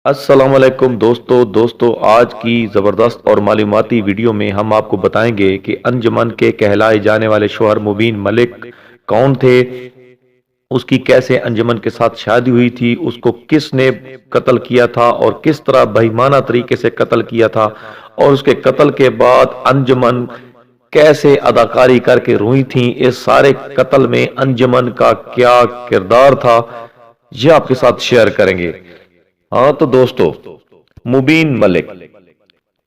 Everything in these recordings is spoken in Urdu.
السلام علیکم دوستو آج کی زبردست اور معلوماتی ویڈیو میں ہم آپ کو بتائیں گے کہ انجمن کے کہلائے جانے والے شوہر مبین ملک کون تھے، اس کی کیسے انجمن کے ساتھ شادی ہوئی تھی، اس کو کس نے قتل کیا تھا اور کس طرح بہیمانہ طریقے سے قتل کیا تھا، اور اس کے قتل کے بعد انجمن کیسے اداکاری کر کے روئی تھیں، اس سارے قتل میں انجمن کا کیا کردار تھا، یہ آپ کے ساتھ شیئر کریں گے۔ ہاں تو دوستو، مبین ملک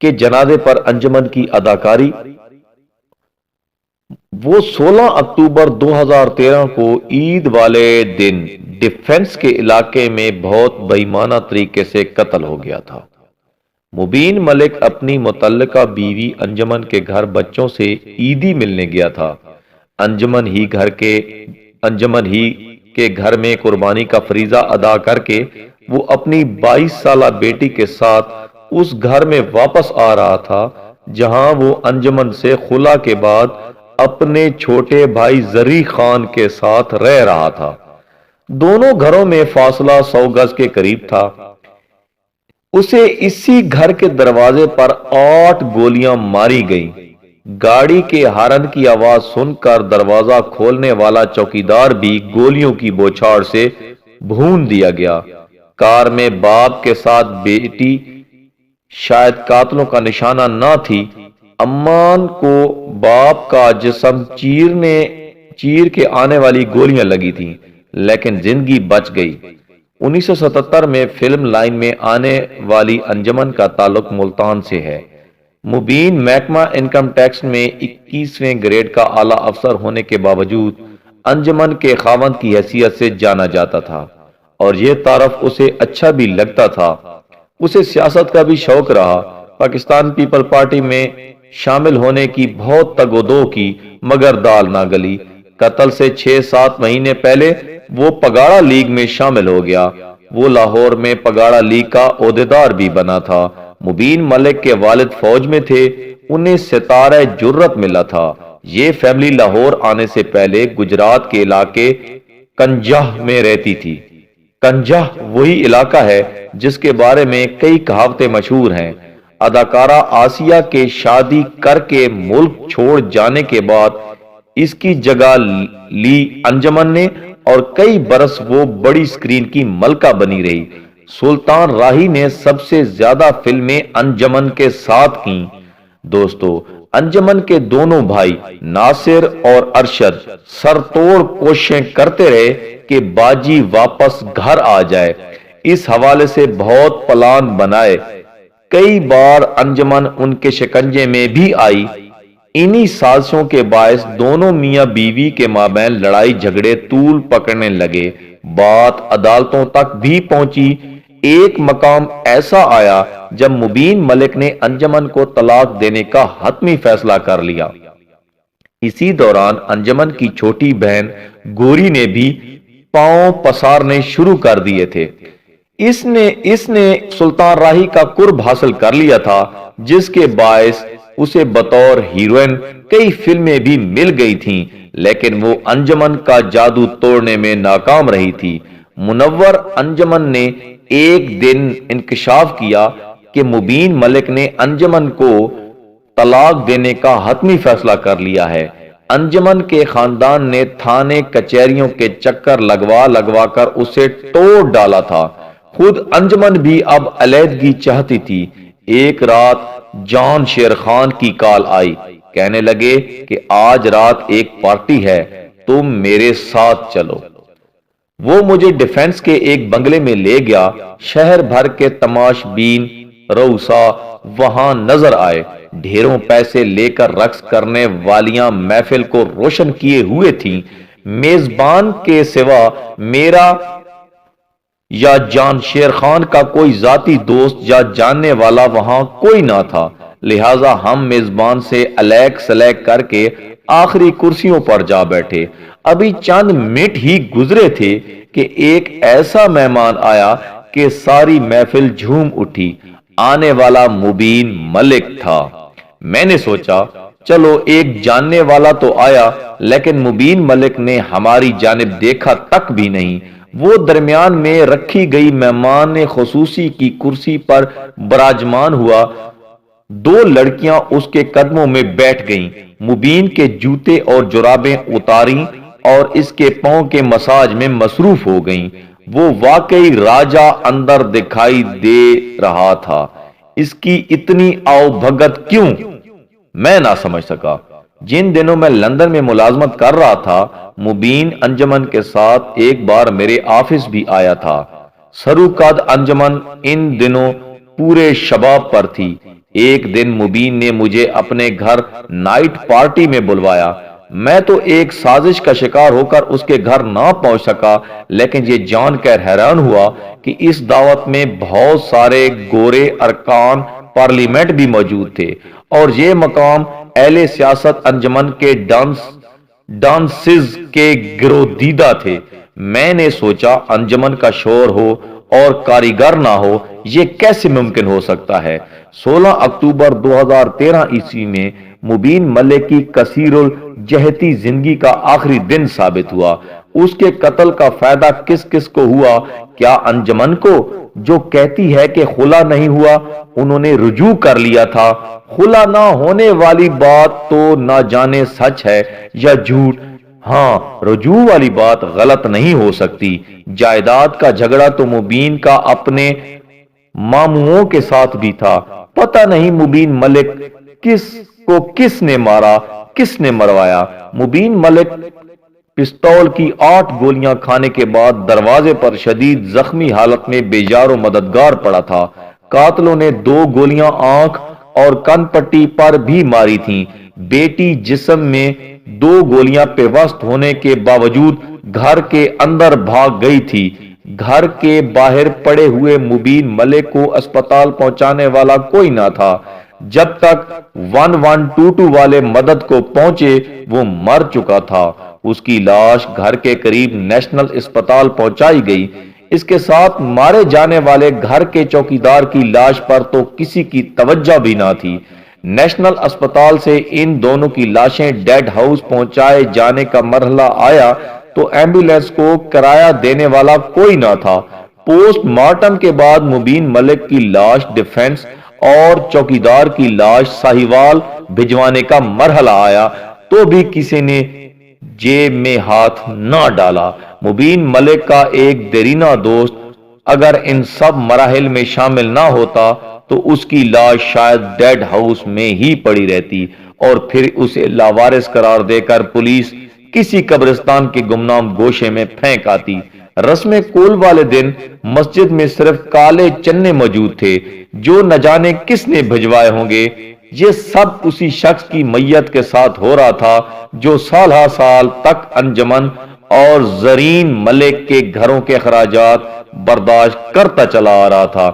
کے جنازے پر انجمن کی اداکاری، وہ 16 اکتوبر 2013 کو عید والے دن ڈیفنس کے علاقے میں بہت بےایمانہ طریقے سے قتل ہو گیا تھا۔ مبین ملک اپنی متعلقہ بیوی انجمن کے گھر بچوں سے عیدی ملنے گیا تھا۔ انجمن ہی کے گھر میں قربانی کا فریضہ ادا کر کے وہ اپنی 22 سالہ بیٹی کے ساتھ اس گھر میں واپس آ رہا تھا جہاں وہ انجمن سے خلا کے بعد اپنے چھوٹے بھائی زرعی خان کے ساتھ رہ رہا تھا۔ دونوں گھروں میں فاصلہ 100 گز کے قریب تھا۔ اسے اسی گھر کے دروازے پر 8 گولیاں ماری گئیں۔ گاڑی کے ہارن کی آواز سن کر دروازہ کھولنے والا چوکیدار بھی گولیوں کی بوچھاڑ سے بھون دیا گیا۔ کار میں باپ کے ساتھ بیٹی شاید قاتلوں کا نشانہ نہ تھی۔ امان کو باپ کا جسم چیر کے آنے والی گولیاں لگی تھیں، لیکن زندگی بچ گئی۔ 1977 میں فلم لائن میں آنے والی انجمن کا تعلق ملتان سے ہے۔ مبین محکمہ انکم ٹیکس میں 21ویں گریڈ کا اعلیٰ افسر ہونے کے باوجود انجمن کے خاوند کی حیثیت سے جانا جاتا تھا، اور یہ تعارف اسے اچھا بھی لگتا تھا۔ اسے سیاست کا بھی شوق رہا۔ پاکستان پیپل پارٹی میں شامل ہونے کی بہت تگ و دو کی، مگر دال نہ گلی۔ قتل سے 6-7 مہینے پہلے وہ پگاڑا لیگ میں شامل ہو گیا۔ وہ لاہور میں پگاڑا لیگ کا عہدیدار بھی بنا تھا۔ مبین ملک کے والد فوج میں تھے، انہیں ستارہ جرت ملا تھا۔ یہ فیملی لاہور آنے سے پہلے گجرات کے علاقے کنجہ میں رہتی تھی۔ کنجہ وہی علاقہ ہے جس کے بارے میں کئی کہاوتیں مشہور ہیں۔ اداکارہ آسیہ کے شادی کر کے ملک چھوڑ جانے کے بعد اس کی جگہ لی انجمن نے، اور کئی برس وہ بڑی سکرین کی ملکہ بنی رہی۔ سلطان راہی نے سب سے زیادہ فلمیں انجمن کے ساتھ کیں۔ دوستو، انجمن کے دونوں بھائی ناصر اور ارشد سر توڑ کوششیں کرتے رہے کہ باجی واپس گھر آ جائے۔ اس حوالے سے بہت پلان بنائے۔ کئی بار انجمن ان کے شکنجے میں بھی آئی۔ انہی سازشوں کے باعث دونوں میاں بیوی کے مابین لڑائی جھگڑے طول پکڑنے لگے۔ بات عدالتوں تک بھی پہنچی۔ ایک مقام ایسا آیا جب مبین ملک نے انجمن کو طلاق دینے کا حتمی فیصلہ کر لیا۔ اسی دوران انجمن کی چھوٹی بہن گوری نے بھی پاؤں پسارنے شروع کر دیے تھے۔ اس نے سلطان راہی کا قرب حاصل کر لیا تھا، جس کے باعث اسے بطور ہیروئن کئی فلمیں بھی مل گئی تھیں، لیکن وہ انجمن کا جادو توڑنے میں ناکام رہی تھی۔ منور انجمن نے ایک دن انکشاف کیا کہ مبین ملک نے انجمن کو طلاق دینے کا حتمی فیصلہ کر لیا ہے۔ انجمن کے خاندان نے تھانے کچہریوں کے چکر لگوا کر اسے توڑ ڈالا تھا۔ خود انجمن بھی اب علیحدگی چاہتی تھی۔ ایک رات جان شیر خان کی کال آئی، کہنے لگے کہ آج رات ایک پارٹی ہے، تم میرے ساتھ چلو۔ وہ مجھے ڈیفنس کے ایک بنگلے میں لے گیا۔ شہر بھر کے تماش بین رؤسا وہاں نظر آئے۔ ڈھیروں پیسے لے کر رقص کرنے والیاں محفل کو روشن کیے ہوئے تھیں۔ میزبان کے سوا میرا یا جان شیر خان کا کوئی ذاتی دوست یا جاننے والا وہاں کوئی نہ تھا، لہٰذا ہم میزبان سے الیک سلیک کر کے آخری کرسیوں پر جا بیٹھے۔ ابھی چند منٹ ہی گزرے تھے کہ ایک ایسا مہمان آیا کہ ساری محفل جھوم اٹھی۔ آنے والا مبین ملک تھا۔ میں نے سوچا چلو ایک جاننے والا تو آیا، لیکن مبین ملک نے ہماری جانب دیکھا تک بھی نہیں۔ وہ درمیان میں رکھی گئی مہمان خصوصی کی کرسی پر براجمان ہوا۔ دو لڑکیاں اس کے قدموں میں بیٹھ گئیں، مبین کے جوتے اور جرابیں اتاریں اور اس کے پاؤں کے مساج میں مصروف ہو گئیں۔ وہ واقعی راجہ اندر دکھائی دے رہا تھا۔ اس کی اتنی آؤ بھگت کیوں؟ میں نہ سمجھ سکا۔ جن دنوں میں لندن میں ملازمت کر رہا تھا، مبین انجمن کے ساتھ ایک بار میرے آفس بھی آیا تھا۔ سروقد انجمن ان دنوں پورے شباب پر تھی۔ ایک دن مبین نے مجھے اپنے گھر نائٹ پارٹی میں بلوایا۔ میں تو ایک سازش کا شکار ہو کر اس کے گھر نہ پہنچ سکا، لیکن یہ جان کر حیران ہوا کہ اس دعوت میں بہت سارے گورے ارکان پارلیمنٹ بھی موجود تھے، اور یہ مقام اہل سیاست انجمن کے ڈانسز کے گرویدہ تھے۔ میں نے سوچا انجمن کا شور ہو اور کاریگر نہ ہو، یہ کیسے ممکن ہو سکتا ہے؟ 16 اکتوبر 2013 عیسوی میں مبین ملک کی کثیر الجہتی زندگی کا آخری دن ثابت ہوا۔ اس کے قتل کا فائدہ کس کس کو ہوا؟ کیا انجمن کو، جو کہتی ہے کہ خلا نہیں ہوا؟ انہوں نے رجوع کر لیا تھا۔ خلا نہ ہونے والی بات تو نہ جانے سچ ہے یا جھوٹ۔ ہاں، رجوع والی بات غلط نہیں ہو سکتی۔ جائیداد کا جھگڑا تو مبین کا اپنے ماموں کے ساتھ بھی تھا۔ پتہ نہیں مبین ملک کس نے مارا، کس نے مروایا۔ مبین ملک پستول کی 8 گولیاں کھانے کے بعد دروازے پر شدید زخمی حالت میں بے یار و مددگار پڑا تھا۔ قاتلوں نے 2 گولیاں آنکھ اور کن پٹی پر بھی ماری تھیں۔ بیٹی جسم میں 2 گولیاں پیوست ہونے کے باوجود گھر کے اندر بھاگ گئی تھی۔ گھر کے باہر پڑے ہوئے مبین ملک کو اسپتال پہنچانے والا کوئی نہ تھا۔ جب تک 1122 والے مدد کو پہنچے وہ مر چکا تھا۔ اس کی لاش گھر کے قریب نیشنل اسپتال پہنچائی گئی۔ اس کے ساتھ مارے جانے والے گھر کے چوکیدار کی لاش پر تو کسی کی توجہ بھی نہ تھی۔ نیشنل اسپتال سے ان دونوں کی لاشیں ڈیڈ ہاؤس پہنچائے جانے کا مرحلہ آیا تو ایمبولینس کو کرایہ دینے والا کوئی نہ تھا۔ پوسٹ مارٹم کے بعد مبین ملک کی لاش ڈیفنس اور چوکیدار کی لاش ساہیوال بھجوانے کا مرحلہ آیا تو بھی کسی نے جیب میں ہاتھ نہ ڈالا۔ مبین ملک کا ایک دیرینہ دوست اگر ان سب مراحل میں شامل نہ ہوتا تو اس کی لاش شاید ڈیڈ ہاؤس میں ہی پڑی رہتی اور پھر اسے لاوارث قرار دے کر پولیس کسی قبرستان کے گمنام گوشے میں پھینک آتی۔ رسم کول والے دن مسجد میں صرف کالے چنے موجود تھے جو نہ جانے کس نے بھجوائے ہوں گے۔ یہ سب اسی شخص کی میت کے ساتھ ہو رہا تھا جو سال ہا سال تک انجمن اور زرین ملک کے گھروں کے اخراجات برداشت کرتا چلا آ رہا تھا،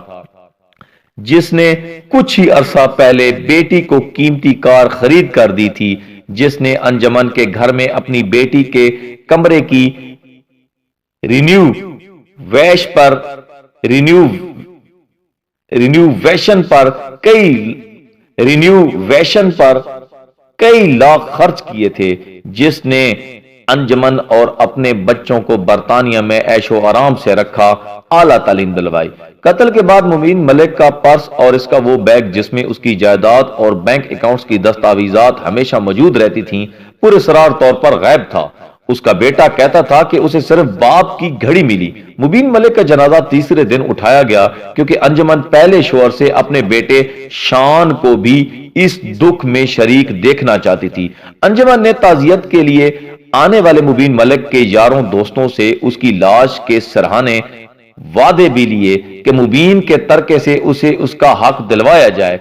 جس نے کچھ ہی عرصہ پہلے بیٹی کو قیمتی کار خرید کر دی تھی، جس نے انجمن کے گھر میں اپنی بیٹی کے کمرے کی رینوویشن پر کئی لاکھ خرچ کیے تھے، جس نے انجمن اور اپنے بچوں کو برطانیہ میں عیش و آرام سے رکھا، اعلیٰ تعلیم دلوائی۔ قتل کے بعد مبین ملک کا پرس اور اس کا وہ بیگ جس میں اس کی جائیداد اور بینک اکاؤنٹس کی دستاویزات ہمیشہ موجود رہتی تھیں، پراسرار طور پر غائب تھا۔ اس کا بیٹا کہتا تھا کہ اسے صرف باپ کی گھڑی ملی۔ مبین ملک کا جنازہ تیسرے دن اٹھایا گیا کیونکہ انجمن پہلے شوہر سے اپنے بیٹے شان کو بھی اس دکھ میں شریک دیکھنا چاہتی تھی۔ انجمن نے تعزیت کے لیے آنے والے مبین ملک کے یاروں دوستوں سے اس کی لاش کے سرہانے وعدے بھی لیے کہ مبین کے ترکے سے اسے اس کا حق دلوایا جائے۔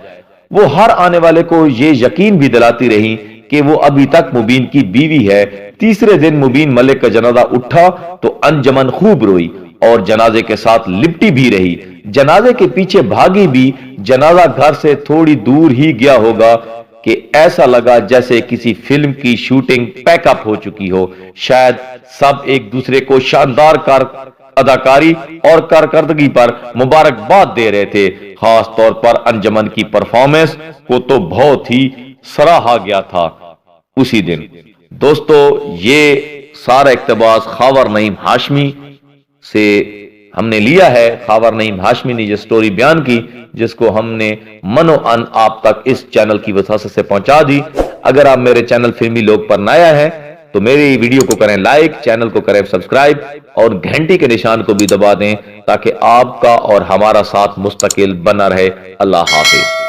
وہ ہر آنے والے کو یہ یقین بھی دلاتی رہی کہ وہ ابھی تک مبین کی بیوی ہے۔ تیسرے دن مبین ملک کا جنازہ اٹھا تو انجمن خوب روئی اور جنازے کے ساتھ لپٹی بھی رہی۔ جنازے کے پیچھے بھاگی بھی۔ جنازہ گھر سے تھوڑی دور ہی گیا ہوگا کہ ایسا لگا جیسے کسی فلم کی شوٹنگ پیک اپ ہو چکی ہو۔ شاید سب ایک دوسرے کو شاندار اداکاری اور کارکردگی پر مبارکباد دے رہے تھے۔ خاص طور پر انجمن کی پرفارمنس کو تو بہت ہی سراہا گیا تھا اسی دن۔ دوستو، یہ سارا اقتباس خاور نعیم ہاشمی سے ہم نے لیا ہے، خاور نعیم ہاشمی نے یہ سٹوری بیان کی جس کو ہم نے منو ان آپ تک اس چینل کی وساطت سے پہنچا دی۔ اگر آپ میرے چینل فلمی لوگ پر نیا ہیں تو میری ویڈیو کو کریں لائک، چینل کو کریں سبسکرائب اور گھنٹی کے نشان کو بھی دبا دیں تاکہ آپ کا اور ہمارا ساتھ مستقل بنا رہے۔ اللہ حافظ۔